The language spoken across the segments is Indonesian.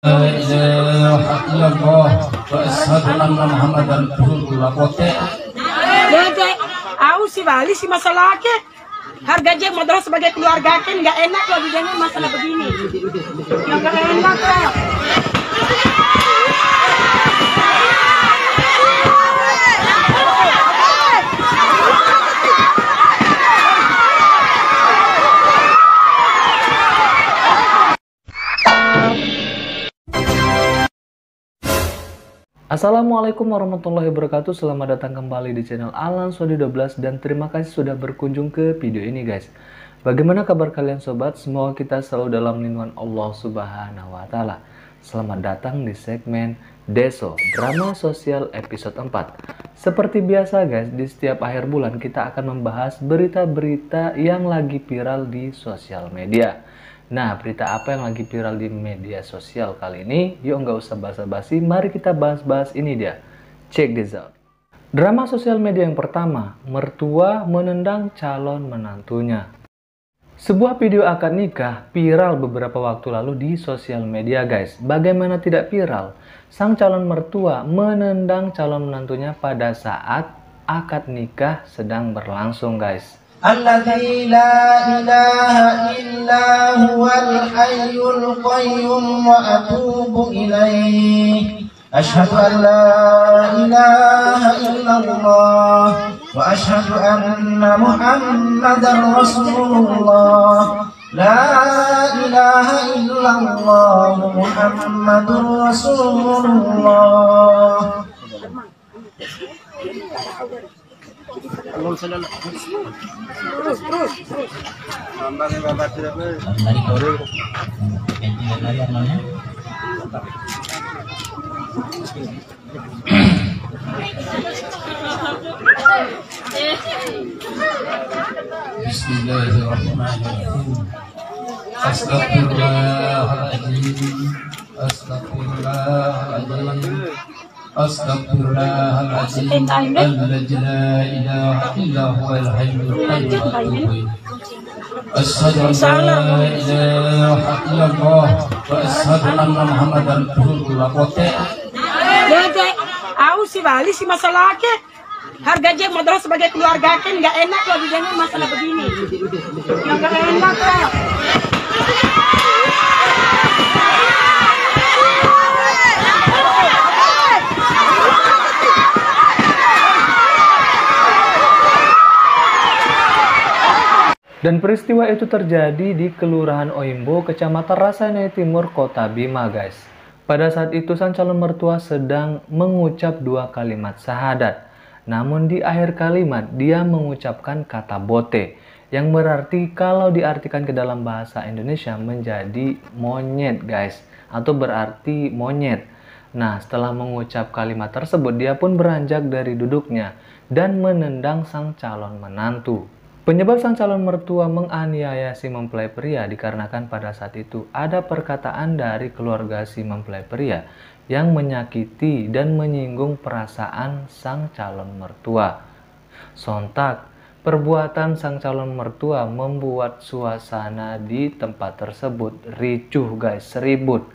Aku si Bali si masalah ke harga je modal sebagai keluarga kan nggak enak kalau didengar masalah begini. Nggak enak lah. Assalamualaikum warahmatullahi wabarakatuh. Selamat datang kembali di channel Alan Sodi 12 dan terima kasih sudah berkunjung ke video ini guys. Bagaimana kabar kalian sobat? Semoga kita selalu dalam lindungan Allah Subhanahu wa taala. Selamat datang di segmen Deso, drama sosial episode 4. Seperti biasa guys, di setiap akhir bulan kita akan membahas berita-berita yang lagi viral di sosial media. Nah, berita apa yang lagi viral di media sosial kali ini? Yuk nggak usah basa-basi, mari kita bahas-bahas ini dia. Check this out. Drama sosial media yang pertama, mertua menendang calon menantunya. Sebuah video akad nikah viral beberapa waktu lalu di sosial media guys. Bagaimana tidak viral? Sang calon mertua menendang calon menantunya pada saat akad nikah sedang berlangsung guys. Alladzi la ilaha illa huwal hayyul qayyum wa atubu ilaih. Asyhadu an la ilaha illallah wa asyhadu anna Muhammadar Rasulullah. La ilaha illallah Muhammadur Rasulullah. Bismillahirrahmanirrahim. Astagfirullahaladzim. Astagfirullahaladzim. Astagfirullahaladzim. Alladzi la ilaha illa huwal hayyul qayyum. Asyhadu an la ilaha illallah wa asyhadu anna Muhammadan rasulullah. Aku si Bali si masalah ke harga je modal sebagai keluarga kan nggak enak kalau didengar masalah begini. Nggak enak lah. Dan peristiwa itu terjadi di Kelurahan Oimbo, Kecamatan Rasainai Timur, Kota Bima guys. Pada saat itu sang calon mertua sedang mengucap dua kalimat syahadat. Namun di akhir kalimat dia mengucapkan kata bote, yang berarti kalau diartikan ke dalam bahasa Indonesia menjadi monyet guys, atau berarti monyet. Nah, setelah mengucap kalimat tersebut dia pun beranjak dari duduknya dan menendang sang calon menantu. Penyebab sang calon mertua menganiaya si mempelai pria dikarenakan pada saat itu ada perkataan dari keluarga si mempelai pria yang menyakiti dan menyinggung perasaan sang calon mertua. Sontak, perbuatan sang calon mertua membuat suasana di tempat tersebut ricuh guys, ribut.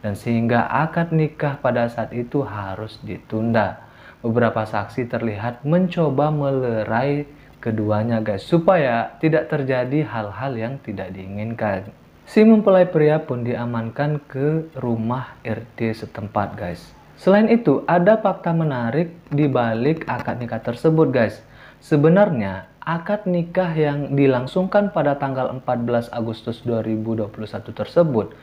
Dan sehingga akad nikah pada saat itu harus ditunda. Beberapa saksi terlihat mencoba melerai keduanya guys, supaya tidak terjadi hal-hal yang tidak diinginkan. Si mempelai pria pun diamankan ke rumah RT setempat guys. Selain itu, ada fakta menarik di balik akad nikah tersebut guys. Sebenarnya, akad nikah yang dilangsungkan pada tanggal 14 Agustus 2021 tersebut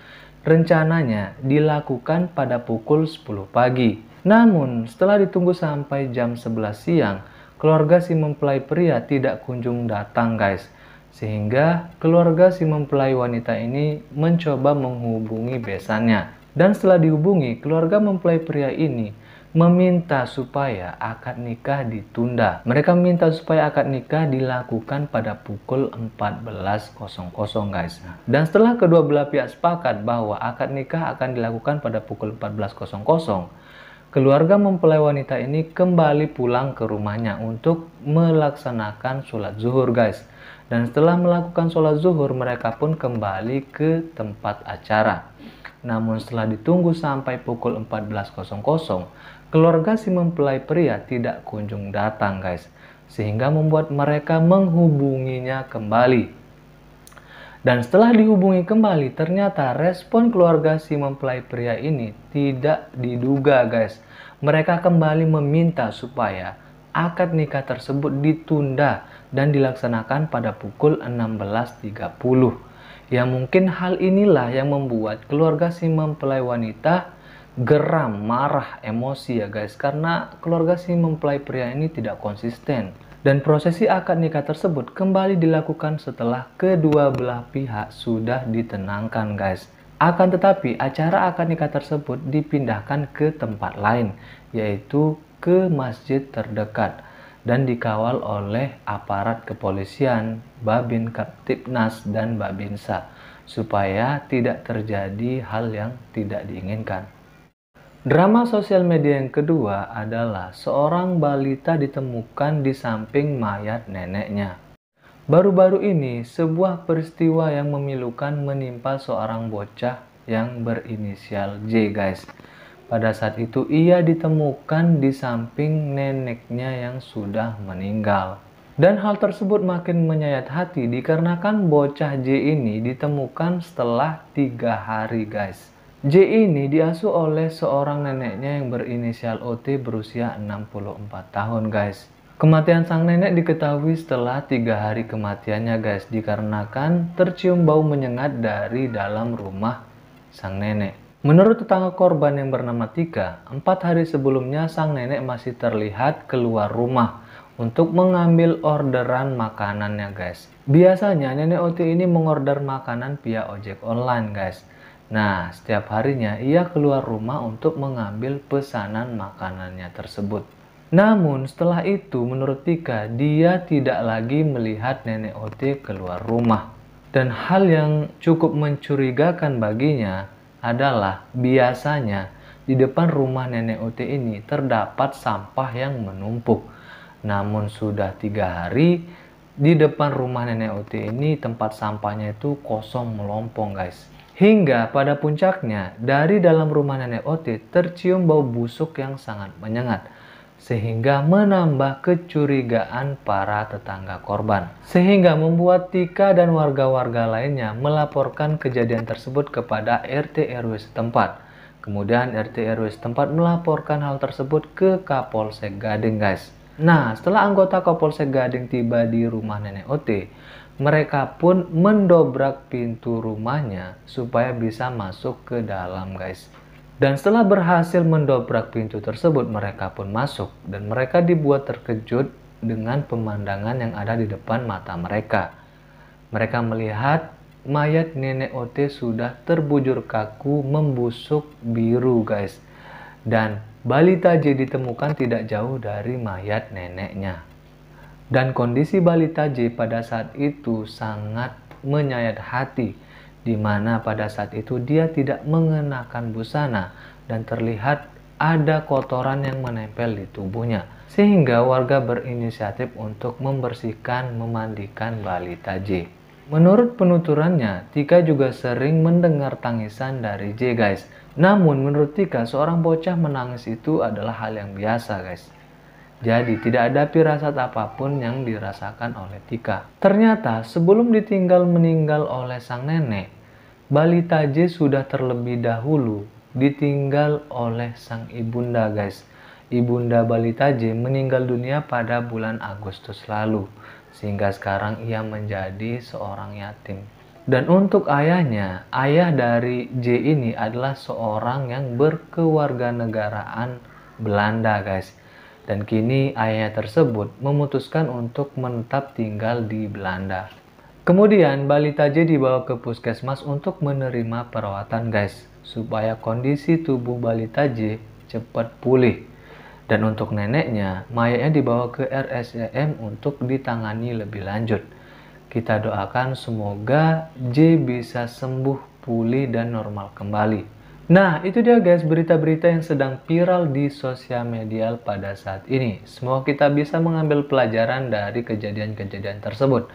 rencananya dilakukan pada pukul 10 pagi. Namun, setelah ditunggu sampai jam 11 siang, keluarga si mempelai pria tidak kunjung datang guys. Sehingga keluarga si mempelai wanita ini mencoba menghubungi besannya. Dan setelah dihubungi, keluarga mempelai pria ini meminta supaya akad nikah ditunda. Mereka meminta supaya akad nikah dilakukan pada pukul 14.00 guys. Dan setelah kedua belah pihak sepakat bahwa akad nikah akan dilakukan pada pukul 14.00, keluarga mempelai wanita ini kembali pulang ke rumahnya untuk melaksanakan sholat zuhur guys. Dan setelah melakukan sholat zuhur, mereka pun kembali ke tempat acara. Namun setelah ditunggu sampai pukul 14.00, keluarga si mempelai pria tidak kunjung datang guys, sehingga membuat mereka menghubunginya kembali. Dan setelah dihubungi kembali, ternyata respon keluarga si mempelai pria ini tidak diduga guys. Mereka kembali meminta supaya akad nikah tersebut ditunda dan dilaksanakan pada pukul 16.30. Ya mungkin hal inilah yang membuat keluarga si mempelai wanita geram, marah, emosi ya guys. Karena keluarga si mempelai pria ini tidak konsisten. Dan prosesi akad nikah tersebut kembali dilakukan setelah kedua belah pihak sudah ditenangkan guys. Akan tetapi acara akad nikah tersebut dipindahkan ke tempat lain, yaitu ke masjid terdekat. Dan dikawal oleh aparat kepolisian, Babin Kaptipnas dan Babinsa, supaya tidak terjadi hal yang tidak diinginkan. Drama sosial media yang kedua adalah seorang balita ditemukan di samping mayat neneknya. Baru-baru ini sebuah peristiwa yang memilukan menimpa seorang bocah yang berinisial J guys. Pada saat itu ia ditemukan di samping neneknya yang sudah meninggal. Dan hal tersebut makin menyayat hati dikarenakan bocah J ini ditemukan setelah 3 hari guys. J ini diasuh oleh seorang neneknya yang berinisial OT berusia 64 tahun guys. Kematian sang nenek diketahui setelah 3 hari kematiannya guys, dikarenakan tercium bau menyengat dari dalam rumah sang nenek. Menurut tetangga korban yang bernama Tika, 4 hari sebelumnya sang nenek masih terlihat keluar rumah untuk mengambil orderan makanannya guys. Biasanya nenek OT ini mengorder makanan via ojek online guys. Nah, setiap harinya ia keluar rumah untuk mengambil pesanan makanannya tersebut. Namun setelah itu menurut Tika, dia tidak lagi melihat nenek OT keluar rumah. Dan hal yang cukup mencurigakan baginya adalah biasanya di depan rumah nenek OT ini terdapat sampah yang menumpuk. Namun sudah 3 hari di depan rumah nenek OT ini tempat sampahnya itu kosong melompong guys. Hingga pada puncaknya dari dalam rumah nenek OT tercium bau busuk yang sangat menyengat. Sehingga menambah kecurigaan para tetangga korban. Sehingga membuat Tika dan warga-warga lainnya melaporkan kejadian tersebut kepada RT RW setempat. Kemudian RT RW setempat melaporkan hal tersebut ke Kapolsek Gading guys. Nah, setelah anggota Kapolsek Gading tiba di rumah nenek OT, mereka pun mendobrak pintu rumahnya supaya bisa masuk ke dalam guys. Dan setelah berhasil mendobrak pintu tersebut, mereka pun masuk dan mereka dibuat terkejut dengan pemandangan yang ada di depan mata mereka. Mereka melihat mayat nenek OT sudah terbujur kaku membusuk biru guys. Dan balita J ditemukan tidak jauh dari mayat neneknya. Dan kondisi balita J pada saat itu sangat menyayat hati, di mana pada saat itu dia tidak mengenakan busana dan terlihat ada kotoran yang menempel di tubuhnya. Sehingga warga berinisiatif untuk membersihkan, memandikan balita J. Menurut penuturannya, Tika juga sering mendengar tangisan dari J guys. Namun menurut Tika, seorang bocah menangis itu adalah hal yang biasa guys. Jadi tidak ada firasat apapun yang dirasakan oleh Tika. Ternyata sebelum ditinggal meninggal oleh sang nenek, balita J sudah terlebih dahulu ditinggal oleh sang ibunda guys. Ibunda balita J meninggal dunia pada bulan Agustus lalu. Sehingga sekarang ia menjadi seorang yatim. Dan untuk ayahnya, ayah dari J ini adalah seorang yang berkewarganegaraan Belanda guys. Dan kini ayahnya tersebut memutuskan untuk menetap tinggal di Belanda. Kemudian balita J dibawa ke puskesmas untuk menerima perawatan guys, supaya kondisi tubuh balita J cepat pulih. Dan untuk neneknya, mayatnya dibawa ke RSCM untuk ditangani lebih lanjut. Kita doakan semoga J bisa sembuh, pulih dan normal kembali. Nah, itu dia guys berita-berita yang sedang viral di sosial media pada saat ini. Semoga kita bisa mengambil pelajaran dari kejadian-kejadian tersebut.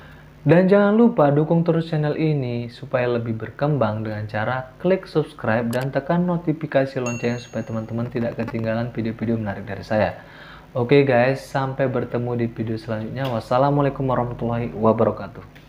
Dan jangan lupa dukung terus channel ini supaya lebih berkembang dengan cara klik subscribe dan tekan notifikasi lonceng supaya teman-teman tidak ketinggalan video-video menarik dari saya. Oke guys, sampai bertemu di video selanjutnya. Wassalamualaikum warahmatullahi wabarakatuh.